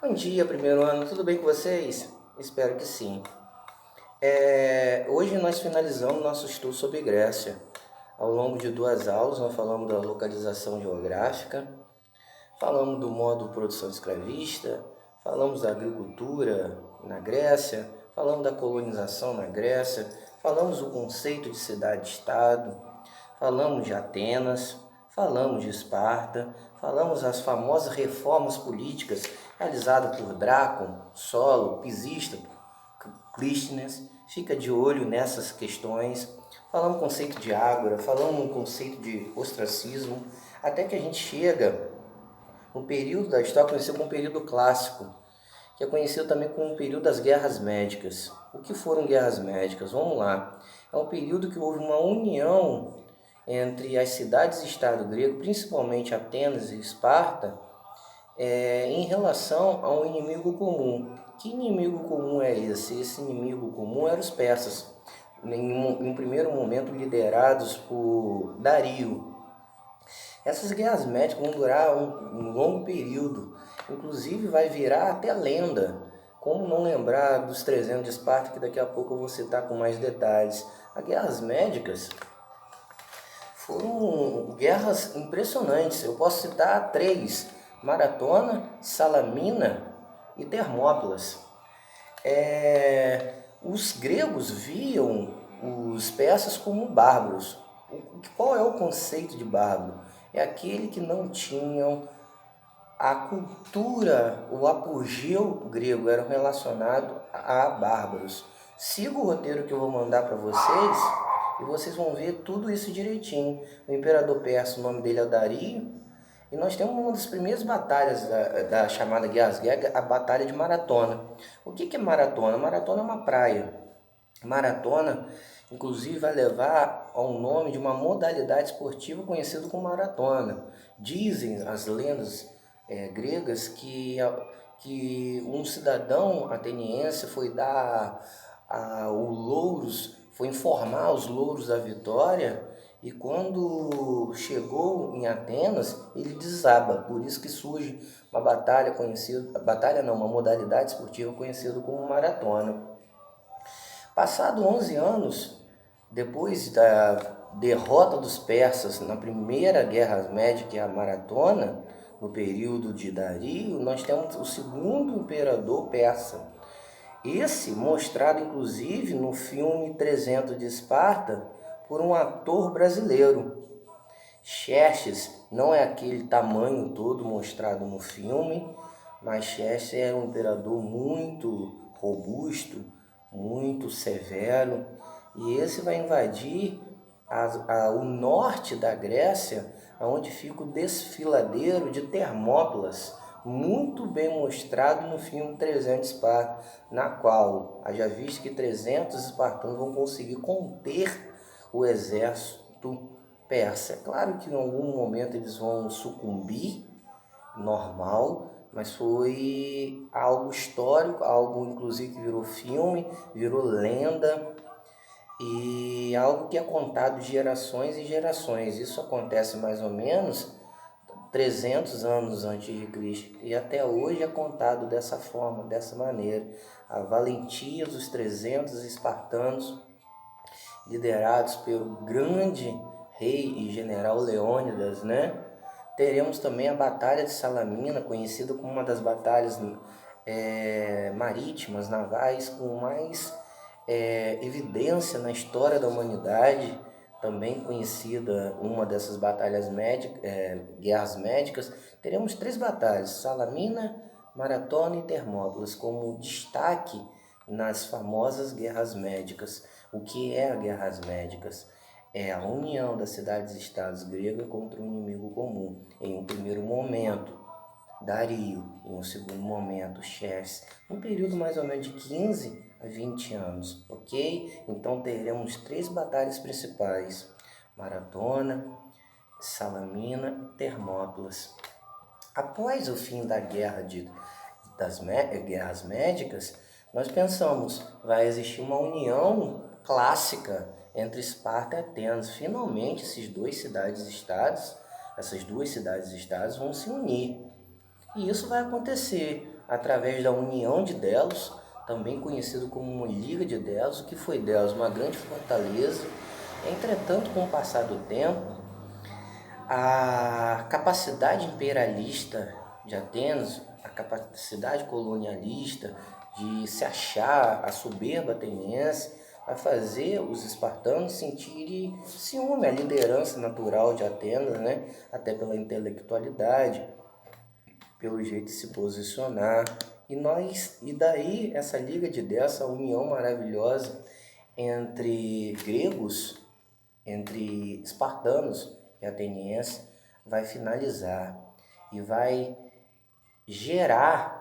Bom dia, primeiro ano, tudo bem com vocês? Espero que sim. Hoje nós finalizamos nosso estudo sobre Grécia. Ao longo de duas aulas, nós falamos da localização geográfica, falamos do modo de produção escravista, falamos da agricultura na Grécia, falamos da colonização na Grécia, falamos do conceito de cidade-estado, falamos de Atenas, falamos de Esparta, falamos das famosas reformas políticas realizadas por Drácon, Solo, Pisisto, Clístenes. Fica de olho nessas questões. Falamos conceito de ágora, falamos no conceito de ostracismo, até que a gente chega no período da história conhecido como período clássico, que é conhecido também como o período das guerras médicas. O que foram guerras médicas? Vamos lá. É um período que houve uma união entre as cidades-estado grego, principalmente Atenas e Esparta, em relação a um inimigo comum. Que inimigo comum é esse? Esse inimigo comum eram os persas, em um primeiro momento liderados por Dario. Essas guerras médicas vão durar um longo período, inclusive vai virar até lenda. Como não lembrar dos 300 de Esparta, que daqui a pouco eu vou citar com mais detalhes. As guerras médicas foram guerras impressionantes. Eu posso citar três: Maratona, Salamina e Termópilas. Os gregos viam os persas como bárbaros. Qual é o conceito de bárbaro? É aquele que não tinham a cultura, o apogeu grego era relacionado a bárbaros. Siga o roteiro que eu vou mandar para vocês e vocês vão ver tudo isso direitinho. O imperador persa, o nome dele é Dario, e nós temos uma das primeiras batalhas da chamada Guerras Gregas, a Batalha de Maratona. O que é Maratona? Maratona é uma praia. Maratona, inclusive, vai levar ao nome de uma modalidade esportiva conhecida como maratona. Dizem as lendas gregas que um cidadão ateniense foi dar foi informar os louros da vitória, e quando chegou em Atenas, ele desaba. Por isso que surge uma batalha conhecida, batalha não, uma modalidade esportiva conhecida como maratona. Passado 11 anos, depois da derrota dos persas na primeira guerra média, que é a Maratona, no período de Dario, nós temos o segundo imperador persa. Esse mostrado inclusive no filme 300 de Esparta por um ator brasileiro. Xerxes não é aquele tamanho todo mostrado no filme, mas Xerxes é um imperador muito robusto, muito severo, e esse vai invadir o norte da Grécia, onde fica o desfiladeiro de Termópilas, muito bem mostrado no filme 300 Esparta, na qual haja visto que 300 espartanos vão conseguir conter o exército persa. É claro que em algum momento eles vão sucumbir, normal, mas foi algo histórico, algo inclusive que virou filme, virou lenda, e algo que é contado de gerações e gerações. Isso acontece mais ou menos 300 anos antes de Cristo, e até hoje é contado dessa forma, dessa maneira. A valentia dos 300 espartanos, liderados pelo grande rei e general Leônidas, né? Teremos também a Batalha de Salamina, conhecida como uma das batalhas marítimas, navais, com mais evidência na história da humanidade, também conhecida uma dessas batalhas guerras médicas. Teremos três batalhas: Salamina, Maratona e Termópilas, como destaque nas famosas guerras médicas. O que é as guerras médicas? É a união das cidades-estados gregas contra um inimigo comum. Em um primeiro momento, Dario; em um segundo momento, Xerxes. Um período mais ou menos de 15 a 20 anos, ok? Então teremos três batalhas principais: Maratona, Salamina, Termópilas. Após o fim da guerras médicas, nós pensamos, vai existir uma união clássica entre Esparta e Atenas. Finalmente, essas duas cidades-estados vão se unir. E isso vai acontecer. através da união de Delos, também conhecido como uma Liga de Delos. O que foi Delos? Uma grande fortaleza. Entretanto, com o passar do tempo, a capacidade imperialista de Atenas, a capacidade colonialista de se achar, a soberba ateniense, vai fazer os espartanos sentirem ciúme, a liderança natural de Atenas, né? Até pela intelectualidade, pelo jeito de se posicionar. E daí essa liga de Delos, essa união maravilhosa entre gregos, entre espartanos e atenienses, vai finalizar e vai gerar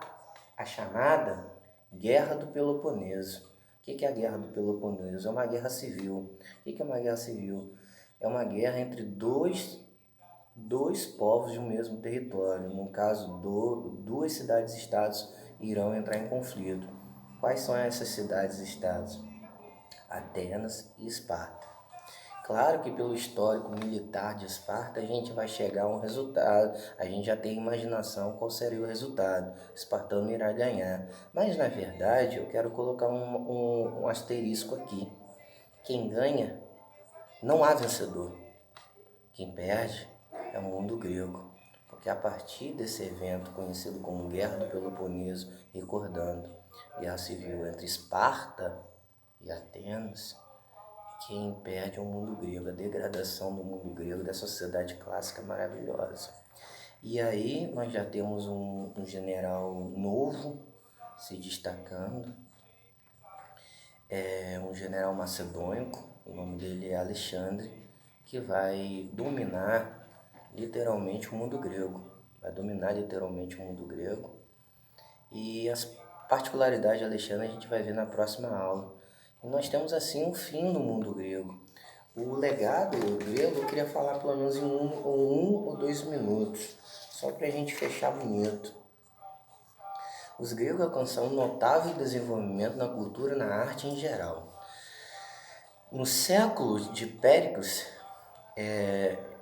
a chamada Guerra do Peloponeso. O que é a Guerra do Peloponeso? É uma guerra civil. O que é uma guerra civil? É uma guerra entre dois povos de um mesmo território. No caso, duas cidades-estados irão entrar em conflito. Quais são essas cidades-estados? Atenas e Esparta. Claro que pelo histórico militar de Esparta a gente vai chegar a um resultado, a gente já tem imaginação qual seria o resultado, o espartano irá ganhar. Mas na verdade eu quero colocar um asterisco aqui. Quem ganha, não há vencedor. Quem perde é o mundo grego. Porque a partir desse evento conhecido como Guerra do Peloponeso, recordando guerra civil entre Esparta e Atenas, quem perde é o mundo grego, a degradação do mundo grego, da sociedade clássica maravilhosa. E aí nós já temos um general novo se destacando, um general macedônico, o nome dele é Alexandre, que vai dominar literalmente o mundo grego. Vai dominar literalmente o mundo grego. E as particularidades de Alexandre a gente vai ver na próxima aula. E nós temos assim um fim do mundo grego. O legado grego eu queria falar pelo menos em um ou 2 minutos, só para a gente fechar bonito. Os gregos alcançaram um notável desenvolvimento na cultura e na arte em geral. No século de Péricles,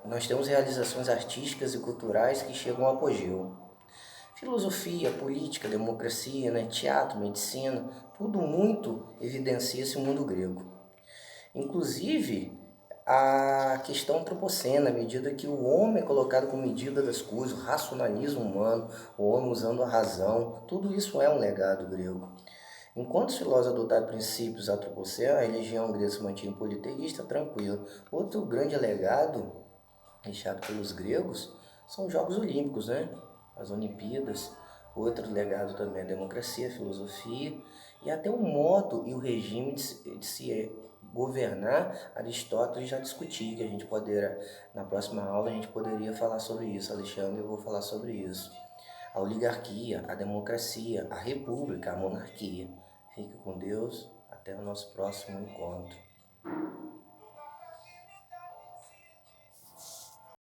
nós temos realizações artísticas e culturais que chegam ao apogeu. Filosofia, política, democracia, né, teatro, medicina, tudo muito evidencia esse mundo grego. Inclusive, a questão antropocena, à medida que o homem é colocado como medida das coisas, o racionalismo humano, o homem usando a razão, tudo isso é um legado grego. Enquanto os filósofos adotaram princípios antropocenos, a religião grega se mantinha politeísta, tranquila. Outro grande legado deixado pelos gregos são os Jogos Olímpicos, né? As Olimpíadas. Outro legado também é a democracia, a filosofia e até o modo e o regime de se governar. Aristóteles já discutia, que a gente poderia, na próxima aula a gente poderia falar sobre isso. Alexandre, eu vou falar sobre isso. A oligarquia, a democracia, a república, a monarquia. Fique com Deus, até o nosso próximo encontro.